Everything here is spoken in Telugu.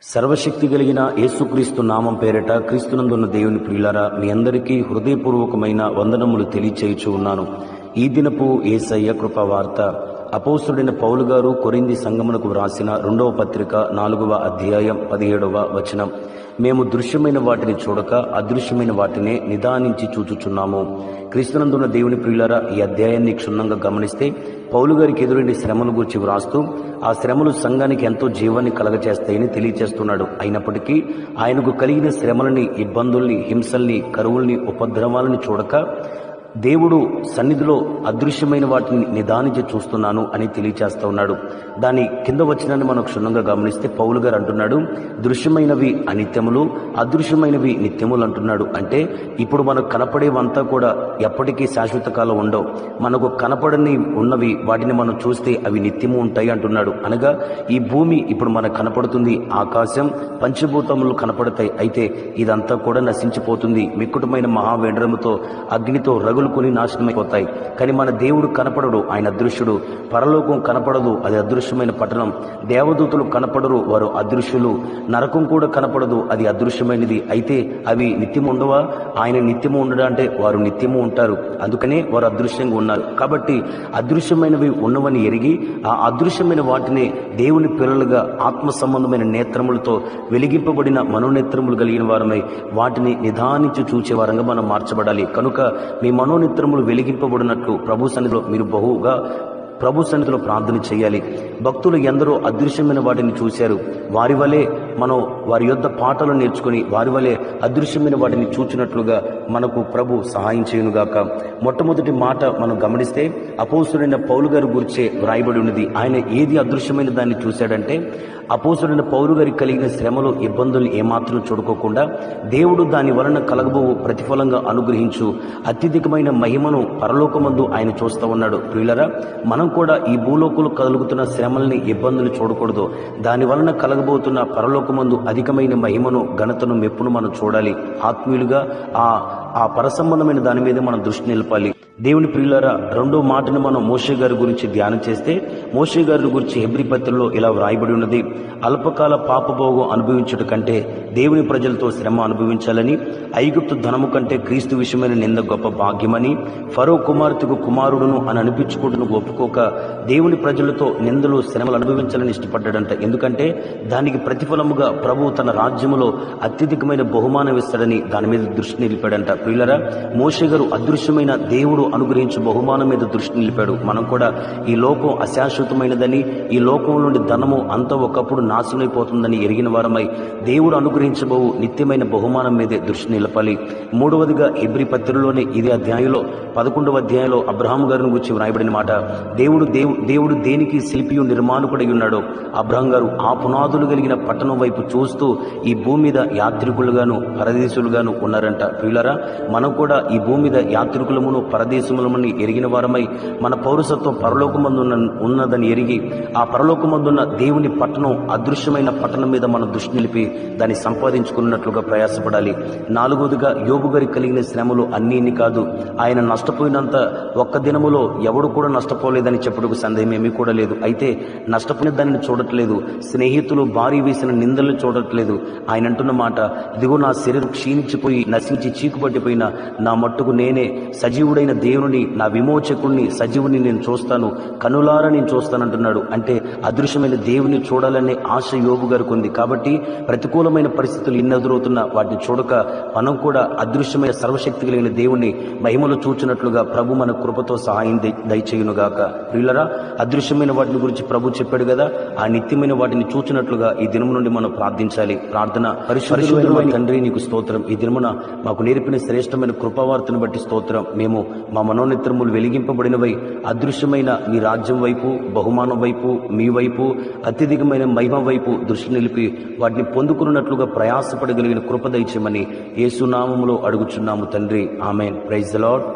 సర్వశక్తి కలిగిన యేసుక్రీస్తు నామం పేరిట క్రీస్తునందున్న దేవుని ప్రియులారా, మీ అందరికీ హృదయపూర్వకమైన వందనములు తెలియచేయుచు ఉన్నాను. ఈ దినపు యేసయ్య కృపా వార్త అపోస్తుడైన పౌలు గారు కొరింథీ సంఘమునకు వ్రాసిన 2వ పత్రిక 4వ అధ్యాయం 17వ వచనం. మేము దృశ్యమైన వాటిని చూడక అదృశ్యమైన వాటినే నిదానించి చూచుచున్నాము. క్రీస్తునందున్న దేవుని ప్రియులారా, ఈ అధ్యాయాన్ని క్షుణ్ణంగా గమనిస్తే పౌలు గారికి ఎదురైన శ్రమల గురించి వ్రాస్తూ ఆ శ్రమలు సంఘానికి ఎంతో జీవాన్ని కలగచేస్తాయని తెలియచేస్తున్నాడు. అయినప్పటికీ ఆయనకు కలిగిన శ్రమలని, ఇబ్బందుల్ని, హింసల్ని, కరువుల్ని, ఉపద్రవాలని చూడక దేవుడు సన్నిధిలో అదృశ్యమైన వాటిని నిదానించి చూస్తున్నాను అని తెలియచేస్తూ ఉన్నాడు. దాని కింద వచనాన్ని మనం క్షుణ్ణంగా గమనిస్తే పౌలు గారు అంటున్నాడు, దృశ్యమైనవి అనిత్యములు, అదృశ్యమైనవి నిత్యములు అంటున్నాడు. అంటే ఇప్పుడు మనకు కనపడేవంతా కూడా ఎప్పటికీ శాశ్వత కాలం ఉండవు. మనకు కనపడని ఉన్నవి వాటిని మనం చూస్తే అవి నిత్యము ఉంటాయి అంటున్నాడు. అనగా ఈ భూమి ఇప్పుడు మనకు కనపడుతుంది, ఆకాశం, పంచభూతములు కనపడతాయి. అయితే ఇదంతా కూడా నశించిపోతుంది, మిక్కుటమైన మహావేంద్రముతో అగ్నితో రగులుకొని నాశనమైపోతాయి. కానీ మన దేవుడు కనపడడు, ఆయన అదృశ్యుడు. పరలోకం కనపడదు, అది అదృశ్యమైన పట్టణం. దేవదూతలు కనపడరు, వారు అదృశ్యులు. నరకం కూడా కనపడదు, అది అదృశ్యమైనది. అయితే అవి నిత్యము ఉండవా? ఆయన నిత్యము ఉండడా అంటే వారు నిత్యము ఉంటారు, అందుకనే వారు అదృశ్యంగా ఉన్నారు. కాబట్టి అదృశ్యమైనవి ఉన్నవని ఎరిగి ఆ అదృశ్యమైన వాటిని దేవుని పిల్లలుగా ఆత్మ సంబంధమైన నేత్రములతో వెలిగింపబడిన మనోనేత్రములు కలిగిన వారమై వాటిని నిదానించి చూచే వారంగా మనం మార్చబడాలి. కనుక మీ మనోనేత్రములు వెలిగింపబడినట్లు ప్రభు సన్నిధిలో ప్రార్థన చేయాలి. భక్తులు ఎందరో అదృశ్యమైన వాటిని చూశారు. వారి వలె మనం వారి యొద్ద పాటలు నేర్చుకుని వారి వలె అదృశ్యమైన వాటిని చూచినట్లుగా మనకు ప్రభు సహాయం చేయునుగాక. మొట్టమొదటి మాట మనం గమనిస్తే అపోస్తుడైన పౌలు గారి గురించే వ్రాయబడి ఉన్నది. ఆయన ఏది అదృశ్యమైన దాన్ని చూశాడంటే, అపోస్తుడైన పౌలు గారికి కలిగిన శ్రమలు, ఇబ్బందులు ఏమాత్రం చూడుకోకుండా దేవుడు దాని వలన కలగబో ప్రతిఫలంగా అనుగ్రహించు అత్యధికమైన మహిమను పరలోకమందు ఆయన చూస్తూ ఉన్నాడు. ప్రియులరా, మనం కూడా ఈ భూలోకులు కలుగుతున్న శ్రమల్ని, ఇబ్బందులు చూడకూడదు. దాని వలన కలగబోతున్న పరలోకమందు అధికమైన మహిమను, ఘనతను, మెప్పును మనం చూడాలి. ఆత్మీయులుగా ఆ పరసంబంధమైన దాని మీద మనం దృష్టి నిలపాలి. దేవుని ప్రియులారా, రెండో మాటను మనం మోషే గారి గురించి ధ్యానం చేస్తే మోషే గారి గురించి హెబ్రీ పత్రికలో ఇలా వ్రాయబడి ఉన్నది, అల్పకాల పాపభోగం అనుభవించుట కంటే దేవుని ప్రజలతో శ్రమ అనుభవించాలని, ఐగుప్తు ధనము కంటే క్రీస్తు విషయమైన నింద గొప్ప భాగ్యమని, ఫరో కుమార్తెకు కుమారుడును అని అనిపించుకుంటును ఒప్పుకోక దేవుని ప్రజలతో నిందలు, శ్రమలు అనుభవించాలని ఇష్టపడ్డాడంట. ఎందుకంటే దానికి ప్రతిఫలముగా ప్రభువు తన రాజ్యములో అత్యధికమైన బహుమానం ఇస్తాడని దాని మీద దృష్టి నిలిపాడంట. ప్రియులరా, మోషే గారు అదృశ్యమైన దేవుడు అనుగ్రహించే బహుమానం మీద దృష్టి నిలిపాడు. మనం కూడా ఈ లోకం అశాశ్వతమైనదని, ఈ లోకం నుండి ధనము అంతా ఒకప్పుడు నాశనమైపోతుందని ఎరిగిన వారమై దేవుడు అనుగ్రహించబోవు నిత్యమైన బహుమానం మీదే దృష్టి నిలపాలి. మూడవదిగా హెబ్రీ పత్రికలోని ఇదే అధ్యాయంలో 11వ అధ్యాయంలో అబ్రహాము గారిని గురించి వ్రాయబడిన మాట, దేవుడు దేనికి శిల్పియు నిర్మాణకుడై ఉన్నాడో అబ్రహాం గారు ఆ పునాదులు కలిగిన పట్టణం వైపు చూస్తూ ఈ భూమి మీద యాత్రికులుగాను పరదేశులుగాను ఉన్నారంట. ప్రియులారా, మనం కూడా ఈ భూమి మీద యాత్రికులమును పరదేశములమని ఎరిగిన వారమై మన పౌరసత్వం పరలోకమందు ఉన్నదని ఎరిగి ఆ పరలోకమందున్న దేవుని పట్టణం, అదృశ్యమైన పట్టణం మీద మనం దృష్టి నిలిపి దాన్ని సంపాదించుకున్నట్లుగా ప్రయాసపడాలి. నాలుగవదిగా యోబు గారికి కలిగిన శ్రమలు అన్నీ కాదు. ఆయన నష్టపోయినంత ఒక్క దినములో ఎవడు కూడా నష్టపోలేదని చెప్పుటకు సందేహం ఏమీ కూడా లేదు. అయితే నష్టపోయిన దానిని చూడట్లేదు, స్నేహితులు భారీ వేసిన నిందలను చూడట్లేదు. ఆయన అంటున్న మాట, ఇదిగో నా శరీరం క్షీణించిపోయి నశించి చీకుపట్టిపోయిన నా మట్టుకు నేనే సజీవుడైన దేవుని, నా విమోచకుడిని, సజీవుని నేను చూస్తాను, కనులారా నేను చూస్తానంటున్నాడు. అంటే అదృశ్యమైన దేవుని చూడాలనే ఆశ యోబు గారికి ఉంది. కాబట్టి ప్రతికూలమైన పరిస్థితులు ఎన్ని ఎదురవుతున్నా వాటిని చూడక మనం కూడా అదృశ్యమైన సర్వశక్తి కలిగిన దేవుణ్ణి మహిమలో చూచినట్లుగా ప్రభు మన కృపతో సహాయం దయచేయునుగాక. ప్రియులరా, అదృశ్యమైన వాటిని గురించి ప్రభు చెప్పాడు కదా, ఆ నిత్యమైన వాటిని చూచినట్లుగా ఈ దినము నుండి మనం ప్రార్థించాలి. ప్రార్థన. పరిశుద్ధమైన తండ్రి, నీకు స్తోత్రం. ఈ దినమున మాకు నేర్పిన శ్రేష్టమైన కృపావార్తను బట్టి స్తోత్రం. మేము మా మనోనేత్రములు వెలిగింపబడినవై అదృశ్యమైన మీ రాజ్యం వైపు, బహుమానం వైపు, మీ వైపు, అత్యధికమైన మహిమ వైపు దృష్టి నిలిపి వాటిని పొందుకున్నట్లుగా ప్రయాసపడగలిగిన కృప దయచేయమని యేసు నామములో అడుగుచున్నాము తండ్రి. ఆమేన్. Praise the lord.